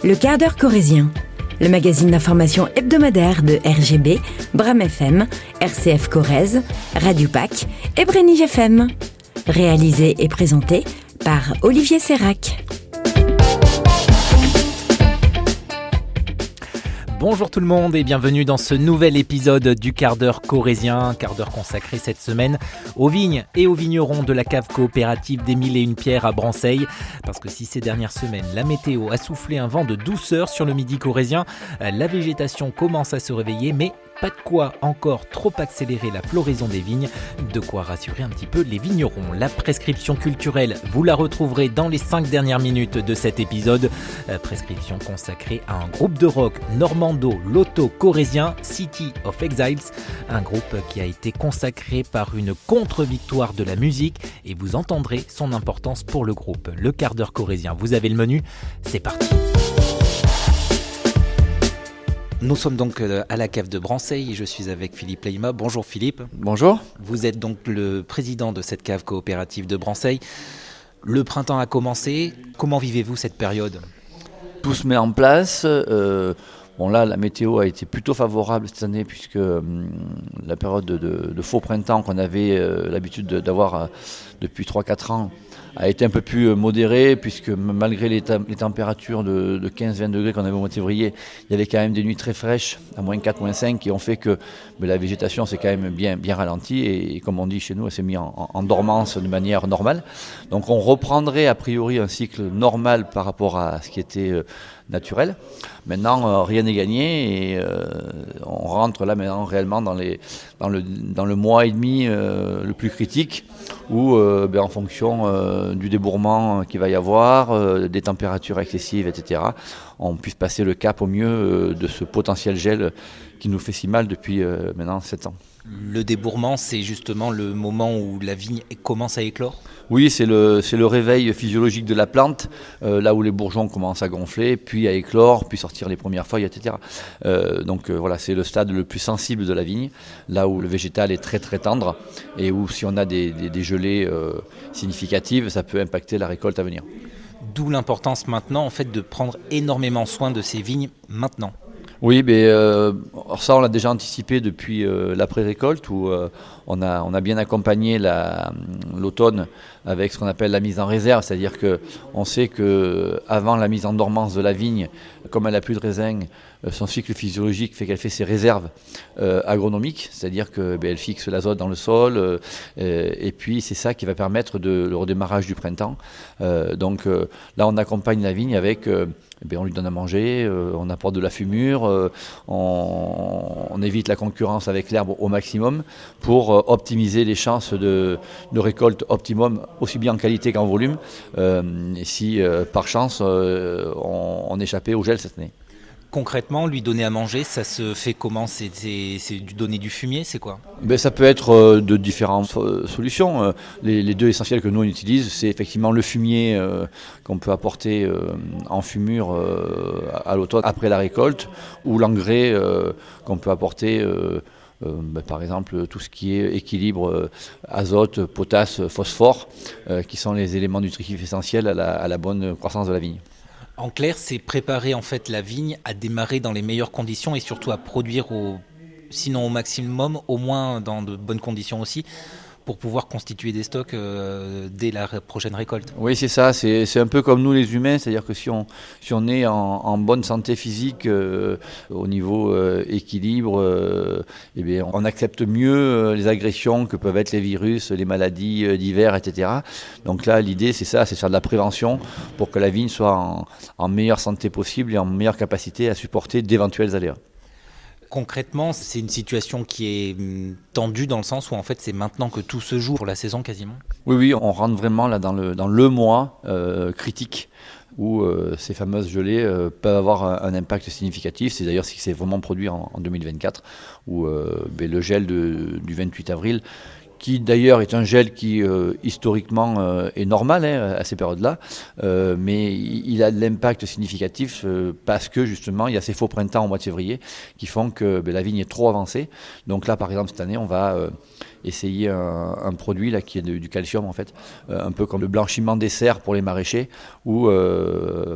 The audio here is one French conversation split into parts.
Le quart d'heure corrézien, le magazine d'information hebdomadaire de RGB, Bram FM, RCF Corrèze, Radio PAC et Brenige FM. Réalisé et présenté par Olivier Sérac. Bonjour tout le monde et bienvenue dans ce nouvel épisode du quart d'heure corrézien, un quart d'heure consacré cette semaine aux vignes et aux vignerons de la cave coopérative des Mille et Une Pierres à Branceil. Parce que si ces dernières semaines, la météo a soufflé un vent de douceur sur le midi corrézien, la végétation commence à se réveiller, mais pas de quoi encore trop accélérer la floraison des vignes, de quoi rassurer un petit peu les vignerons. La prescription culturelle, vous la retrouverez dans les 5 dernières minutes de cet épisode. Prescription consacrée à un groupe de rock normando-loto-corrézien, City of Exiles, un groupe qui a été consacré par une contre-victoire de la musique et vous entendrez son importance pour le groupe. Le quart d'heure corrézien, vous avez le menu, c'est parti. Nous sommes donc à la cave de Branceil et je suis avec Philippe Leima. Bonjour Philippe. Bonjour. Vous êtes donc le président de cette cave coopérative de Branceil. Le printemps a commencé. Comment vivez-vous cette période ? Tout se met en place. Là, la météo a été plutôt favorable cette année puisque la période de faux printemps qu'on avait l'habitude d'avoir depuis 3-4 ans a été un peu plus modérée puisque malgré les températures de 15-20 degrés qu'on avait au mois de février, il y avait quand même des nuits très fraîches, à moins 4, moins 5, qui ont fait que la végétation s'est quand même bien ralentie et comme on dit chez nous, elle s'est mise en dormance de manière normale. Donc on reprendrait a priori un cycle normal par rapport à ce qui était naturel. Maintenant, rien n'est gagné et on rentre là maintenant réellement dans le mois et demi le plus critique où en fonction du débourrement qu'il va y avoir, des températures excessives, etc., on puisse passer le cap au mieux de ce potentiel gel qui nous fait si mal depuis maintenant 7 ans. Le débourrement, c'est justement le moment où la vigne commence à éclore ? Oui, c'est le réveil physiologique de la plante, là où les bourgeons commencent à gonfler, puis à éclore, puis sortir les premières feuilles, etc. C'est le stade le plus sensible de la vigne, là où le végétal est très très tendre, et où si on a des gelées significatives, ça peut impacter la récolte à venir. D'où l'importance maintenant en fait de prendre énormément soin de ces vignes maintenant. Oui, ça on l'a déjà anticipé depuis l'après-récolte où on a bien accompagné l'automne avec ce qu'on appelle la mise en réserve, c'est-à-dire qu'on sait qu'avant la mise en dormance de la vigne, comme elle n'a plus de raisin, son cycle physiologique fait qu'elle fait ses réserves agronomiques, c'est-à-dire qu'elle fixe l'azote dans le sol et puis c'est ça qui va permettre le redémarrage du printemps. Là on accompagne la vigne avec... on lui donne à manger, on apporte de la fumure, on évite la concurrence avec l'herbe au maximum pour optimiser les chances de récolte optimum, aussi bien en qualité qu'en volume, si par chance on échappait au gel cette année. Concrètement, lui donner à manger, ça se fait comment ? C'est donner du fumier, c'est quoi ? Ça peut être de différentes solutions. Les deux essentiels que nous on utilise, c'est effectivement le fumier qu'on peut apporter en fumure à l'automne après la récolte, ou l'engrais qu'on peut apporter par exemple tout ce qui est équilibre azote, potasse, phosphore, qui sont les éléments nutritifs essentiels à la bonne croissance de la vigne. En clair, c'est préparer en fait la vigne à démarrer dans les meilleures conditions et surtout à produire sinon au maximum, au moins dans de bonnes conditions aussi, pour pouvoir constituer des stocks dès la prochaine récolte. Oui, c'est ça, c'est un peu comme nous les humains, c'est-à-dire que si on est en bonne santé physique au niveau équilibre, on accepte mieux les agressions que peuvent être les virus, les maladies divers, etc. Donc là, l'idée, c'est ça, c'est de faire de la prévention pour que la vigne soit en meilleure santé possible et en meilleure capacité à supporter d'éventuels aléas. Concrètement, c'est une situation qui est tendue dans le sens où en fait c'est maintenant que tout se joue pour la saison quasiment. Oui, on rentre vraiment là dans le mois critique où ces fameuses gelées peuvent avoir un impact significatif. C'est d'ailleurs ce qui s'est vraiment produit en 2024 où le gel du 28 avril qui d'ailleurs est un gel qui historiquement est normal à ces périodes-là, mais il a de l'impact significatif parce que justement il y a ces faux printemps au mois de février qui font que la vigne est trop avancée. Donc là par exemple cette année on va essayer un produit là, qui est du calcium en fait, un peu comme le blanchiment des serres pour les maraîchers, où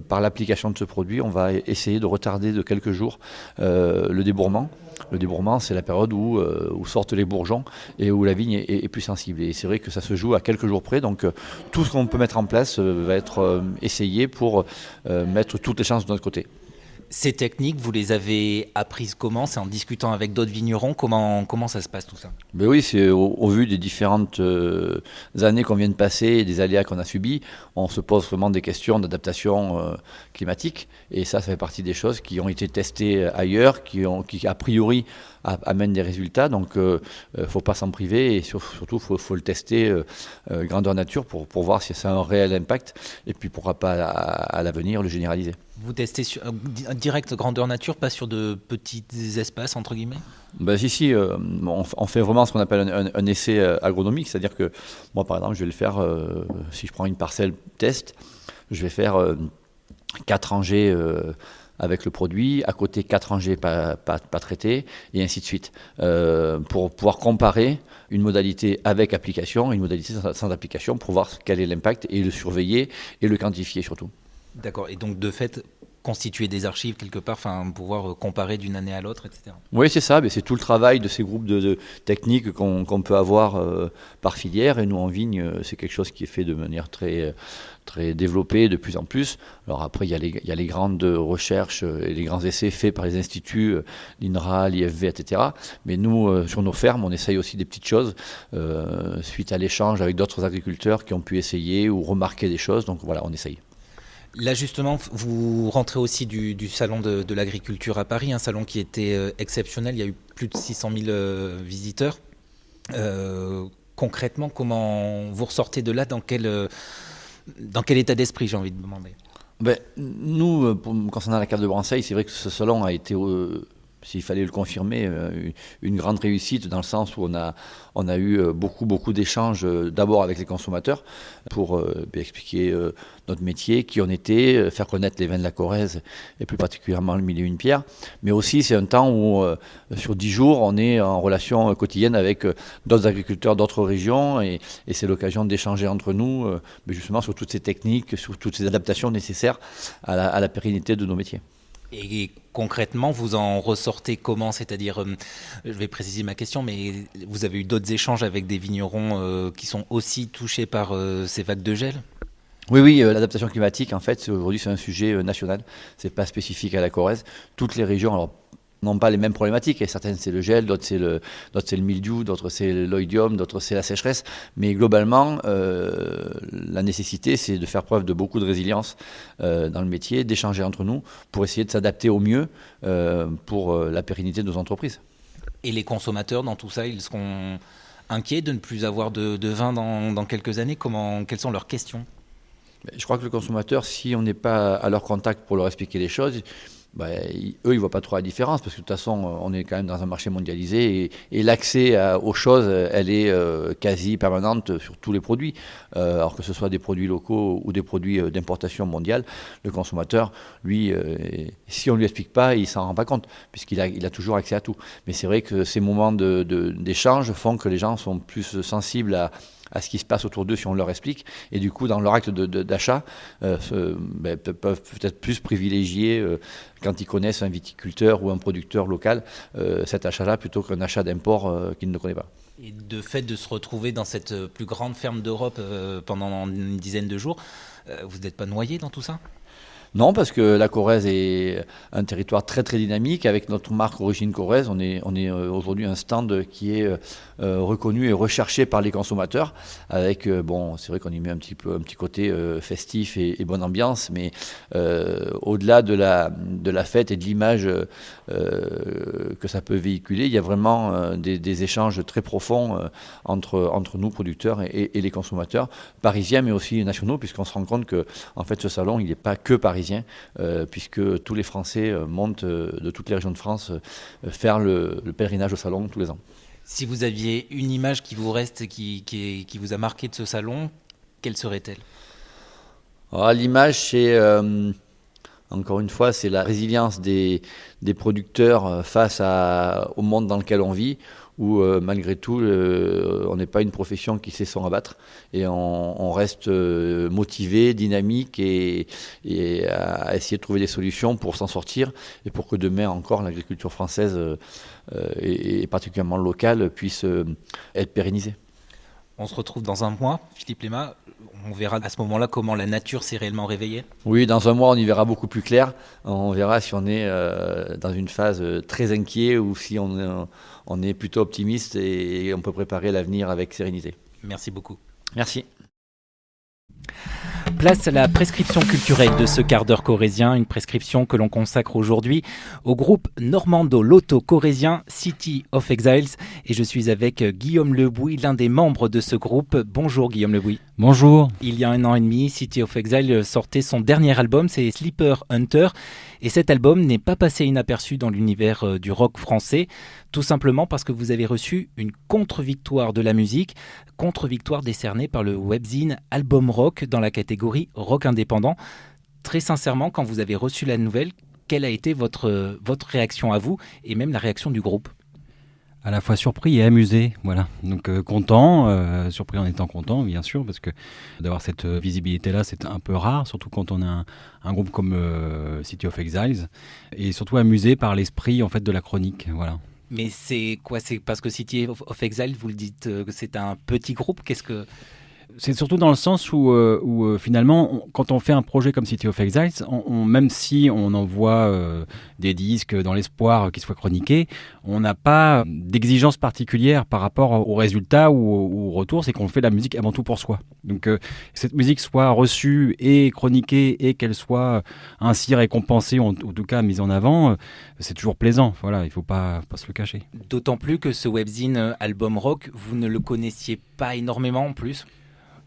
par l'application de ce produit, on va essayer de retarder de quelques jours le débourrement. Le débourement, c'est la période où sortent les bourgeons et où la vigne est plus sensible. Et c'est vrai que ça se joue à quelques jours près, donc tout ce qu'on peut mettre en place va être essayé pour mettre toutes les chances de notre côté. Ces techniques, vous les avez apprises comment ? C'est en discutant avec d'autres vignerons ? Comment ça se passe tout ça ? Ben oui, c'est au vu des différentes années qu'on vient de passer et des aléas qu'on a subis, on se pose vraiment des questions d'adaptation climatique. Et ça fait partie des choses qui ont été testées ailleurs, qui a priori amènent des résultats. Donc il ne faut pas s'en priver et surtout il faut le tester grandeur nature pour voir si ça a un réel impact. Et puis pourquoi pas à l'avenir le généraliser. Vous testez sur direct grandeur nature, pas sur de petits espaces, entre guillemets ? Ben, si, on fait vraiment ce qu'on appelle un essai agronomique, c'est-à-dire que moi, par exemple, je vais le faire, si je prends une parcelle test, je vais faire 4 rangées avec le produit, à côté 4 rangées pas traitées, et ainsi de suite, pour pouvoir comparer une modalité avec application et une modalité sans application pour voir quel est l'impact et le surveiller et le quantifier surtout. D'accord, et donc de fait, constituer des archives quelque part, pouvoir comparer d'une année à l'autre, etc. Oui, c'est ça, mais c'est tout le travail de ces groupes de techniques qu'on peut avoir par filière, et nous en vigne, c'est quelque chose qui est fait de manière très, très développée de plus en plus. Alors après, il y a les grandes recherches et les grands essais faits par les instituts, l'INRA, l'IFV, etc. Mais nous, sur nos fermes, on essaye aussi des petites choses suite à l'échange avec d'autres agriculteurs qui ont pu essayer ou remarquer des choses, donc voilà, on essaye. Là justement, vous rentrez aussi du salon de l'agriculture à Paris, un salon qui était exceptionnel, il y a eu plus de 600 000 visiteurs. Concrètement, comment vous ressortez de là, dans quel état d'esprit, j'ai envie de demander ? Nous, concernant la cave de Branceil, c'est vrai que ce salon a été... s'il fallait le confirmer, une grande réussite dans le sens où on a eu beaucoup d'échanges d'abord avec les consommateurs pour expliquer notre métier, qui on était, faire connaître les vins de la Corrèze et plus particulièrement le 1001 pierres. Mais aussi c'est un temps où sur 10 jours on est en relation quotidienne avec d'autres agriculteurs d'autres régions et c'est l'occasion d'échanger entre nous mais justement sur toutes ces techniques, sur toutes ces adaptations nécessaires à la pérennité de nos métiers. Et concrètement, vous en ressortez comment ? C'est-à-dire, je vais préciser ma question, mais vous avez eu d'autres échanges avec des vignerons qui sont aussi touchés par ces vagues de gel ? Oui, l'adaptation climatique, en fait, aujourd'hui, c'est un sujet national. C'est pas spécifique à la Corrèze. Toutes les régions, alors, n'ont pas les mêmes problématiques. Et certaines, c'est le gel, d'autres, c'est le mildiou, d'autres, c'est l'oïdium, d'autres, c'est la sécheresse. Mais globalement, la nécessité, c'est de faire preuve de beaucoup de résilience dans le métier, d'échanger entre nous pour essayer de s'adapter au mieux pour la pérennité de nos entreprises. Et les consommateurs, dans tout ça, ils seront inquiets de ne plus avoir de vin dans quelques années ? Quelles sont leurs questions ? Je crois que le consommateur, si on n'est pas à leur contact pour leur expliquer les choses, eux, ils voient pas trop la différence parce que de toute façon, on est quand même dans un marché mondialisé et l'accès aux choses, elle est quasi permanente sur tous les produits. Alors que ce soit des produits locaux ou des produits d'importation mondiale, le consommateur, lui, si on lui explique pas, il s'en rend pas compte puisqu'il a toujours accès à tout. Mais c'est vrai que ces moments d'échange font que les gens sont plus sensibles à ce qui se passe autour d'eux si on leur explique. Et du coup, dans leur acte d'achat, peuvent peut-être plus privilégier, quand ils connaissent un viticulteur ou un producteur local, cet achat-là plutôt qu'un achat d'import qu'ils ne connaissent pas. Et de fait de se retrouver dans cette plus grande ferme d'Europe pendant une dizaine de jours, vous n'êtes pas noyé dans tout ça ? Non, parce que la Corrèze est un territoire très très dynamique. Avec notre marque Origine Corrèze, on est aujourd'hui un stand qui est reconnu et recherché par les consommateurs. Avec c'est vrai qu'on y met un petit côté festif et bonne ambiance, mais au-delà de la fête et de l'image que ça peut véhiculer, il y a vraiment des échanges très profonds entre nous producteurs et les consommateurs parisiens, mais aussi nationaux, puisqu'on se rend compte que en fait ce salon il n'est pas que parisien. Puisque tous les Français montent de toutes les régions de France faire le pèlerinage au salon tous les ans. Si vous aviez une image qui vous reste, qui vous a marqué de ce salon, quelle serait-elle ? Alors, l'image, c'est, encore une fois, c'est la résilience des producteurs face au monde dans lequel on vit, où malgré tout, on n'est pas une profession qui sait s'en abattre, et on reste motivé, dynamique, et à essayer de trouver des solutions pour s'en sortir, et pour que demain encore l'agriculture française, et particulièrement locale, puisse être pérennisée. On se retrouve dans un mois, Philippe Lema. On verra à ce moment-là comment la nature s'est réellement réveillée. Oui, dans un mois, on y verra beaucoup plus clair. On verra si on est dans une phase très inquiet ou si on est plutôt optimiste et on peut préparer l'avenir avec sérénité. Merci beaucoup. Merci. Place à la prescription culturelle de ce quart d'heure corrézien, une prescription que l'on consacre aujourd'hui au groupe normando-loto-corrézien City of Exiles. Et je suis avec Guillaume Lebouy, l'un des membres de ce groupe. Bonjour Guillaume Lebouy. Bonjour. Il y a 1 an et demi, City of Exile sortait son dernier album, c'est Sleeper Hunter. Et cet album n'est pas passé inaperçu dans l'univers du rock français, tout simplement parce que vous avez reçu une contre-victoire de la musique, contre-victoire décernée par le webzine Album Rock dans la catégorie rock indépendant. Très sincèrement, quand vous avez reçu la nouvelle, quelle a été votre réaction à vous et même la réaction du groupe ? À la fois surpris et amusé, voilà. Donc content, surpris en étant content, bien sûr, parce que d'avoir cette visibilité-là, c'est un peu rare, surtout quand on a un groupe comme City of Exiles, et surtout amusé par l'esprit en fait de la chronique, voilà. Mais c'est quoi ? C'est parce que City of Exile, vous le dites, que c'est un petit groupe ? Qu'est-ce que... C'est surtout dans le sens où finalement, quand on fait un projet comme City of Exiles, même si on envoie des disques dans l'espoir qu'ils soient chroniqués, on n'a pas d'exigence particulière par rapport au résultat ou au retour, c'est qu'on fait la musique avant tout pour soi. Donc que cette musique soit reçue et chroniquée et qu'elle soit ainsi récompensée, en tout cas mise en avant, c'est toujours plaisant. Voilà, il ne faut pas se le cacher. D'autant plus que ce webzine Album Rock, vous ne le connaissiez pas énormément en plus ?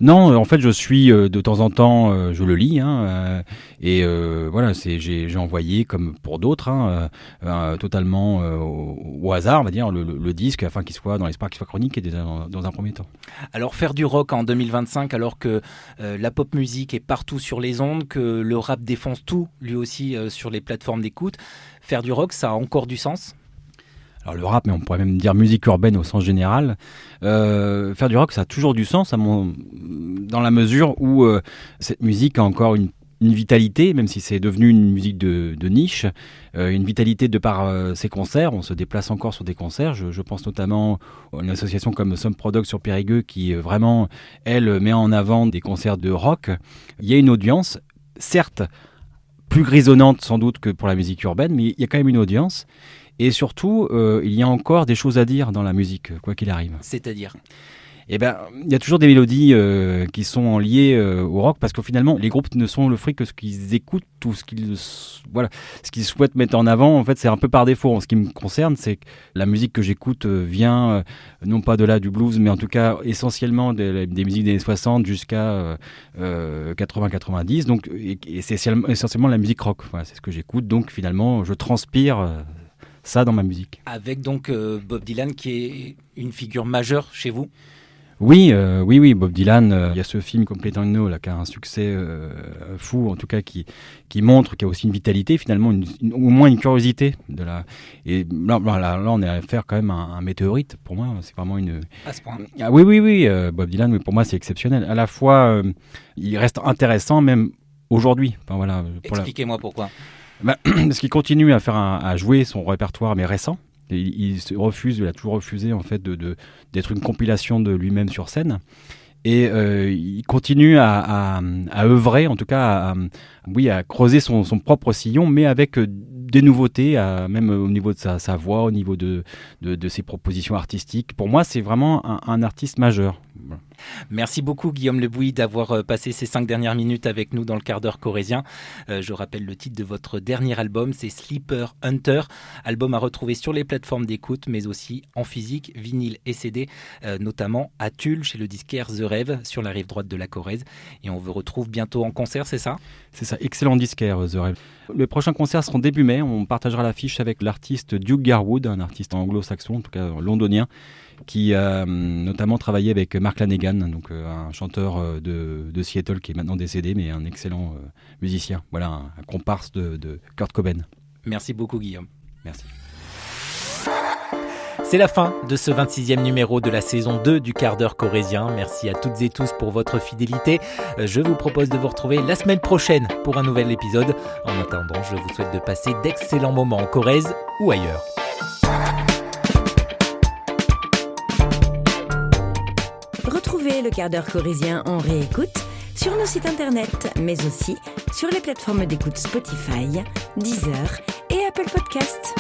Non, en fait, je suis de temps en temps, je le lis, et voilà, j'ai envoyé comme pour d'autres, totalement au hasard, on va dire, le disque afin qu'il soit dans l'espoir qu'il soit chronique et dans un premier temps. Alors faire du rock en 2025, alors que la pop musique est partout sur les ondes, que le rap défonce tout, lui aussi sur les plateformes d'écoute, faire du rock, ça a encore du sens ? Alors le rap, mais on pourrait même dire musique urbaine au sens général. Faire du rock, ça a toujours du sens dans la mesure où cette musique a encore une vitalité, même si c'est devenu une musique de niche, une vitalité de par ses concerts. On se déplace encore sur des concerts. Je pense notamment à une association comme Some Product sur Périgueux qui vraiment, elle, met en avant des concerts de rock. Il y a une audience, certes plus grisonnante sans doute que pour la musique urbaine, mais il y a quand même une audience. Et surtout, il y a encore des choses à dire dans la musique, quoi qu'il arrive. C'est-à-dire ? Eh ben, il y a toujours des mélodies qui sont liées au rock, parce que finalement, les groupes ne sont le fruit que ce qu'ils écoutent ou ce qu'ils souhaitent mettre en avant. En fait, c'est un peu par défaut. En ce qui me concerne, c'est que la musique que j'écoute vient, non pas de là du blues, mais en tout cas essentiellement des musiques des années 60 jusqu'à 80-90. Donc, et c'est essentiellement la musique rock. Voilà, c'est ce que j'écoute. Donc finalement, je transpire ça dans ma musique. Avec donc Bob Dylan qui est une figure majeure chez vous ? Oui, Bob Dylan, il y a ce film Complete Unknown là, qui a un succès fou, en tout cas qui montre qu'il y a aussi une vitalité, finalement, au moins une curiosité. Et là, on est à faire quand même un météorite, pour moi, c'est vraiment une... À ce point. Ah, oui, Bob Dylan, mais pour moi c'est exceptionnel. À la fois, il reste intéressant même aujourd'hui. Enfin, voilà, Expliquez-moi pourquoi. Parce qu'il continue à jouer son répertoire, mais récent. Il a toujours refusé en fait d'être une compilation de lui-même sur scène. Et il continue à œuvrer, en tout cas à creuser son propre sillon, mais avec des nouveautés, même au niveau de sa voix, au niveau de ses propositions artistiques. Pour moi, c'est vraiment un artiste majeur. Voilà. Merci beaucoup Guillaume Le Bouilly d'avoir passé ces 5 dernières minutes avec nous dans le quart d'heure corrézien. Je rappelle le titre de votre dernier album, c'est Sleeper Hunter, album à retrouver sur les plateformes d'écoute mais aussi en physique, vinyle et CD, notamment à Tulle chez le disquaire The Rêve sur la rive droite de la Corrèze. Et on vous retrouve bientôt en concert, c'est ça ? C'est ça, excellent disquaire The Rêve. Les prochains concerts seront début mai, on partagera l'affiche avec l'artiste Duke Garwood, un artiste anglo-saxon, en tout cas londonien, qui a notamment travaillé avec Mark Lanegan, donc un chanteur de Seattle qui est maintenant décédé, mais un excellent musicien. Voilà, un comparse de Kurt Cobain. Merci beaucoup Guillaume. Merci. C'est la fin de ce 26e numéro de la saison 2 du quart d'heure corrézien. Merci à toutes et tous pour votre fidélité. Je vous propose de vous retrouver la semaine prochaine pour un nouvel épisode. En attendant, je vous souhaite de passer d'excellents moments en Corrèze ou ailleurs. Retrouvez le quart d'heure corrézien en réécoute sur nos sites internet, mais aussi sur les plateformes d'écoute Spotify, Deezer et Apple Podcasts.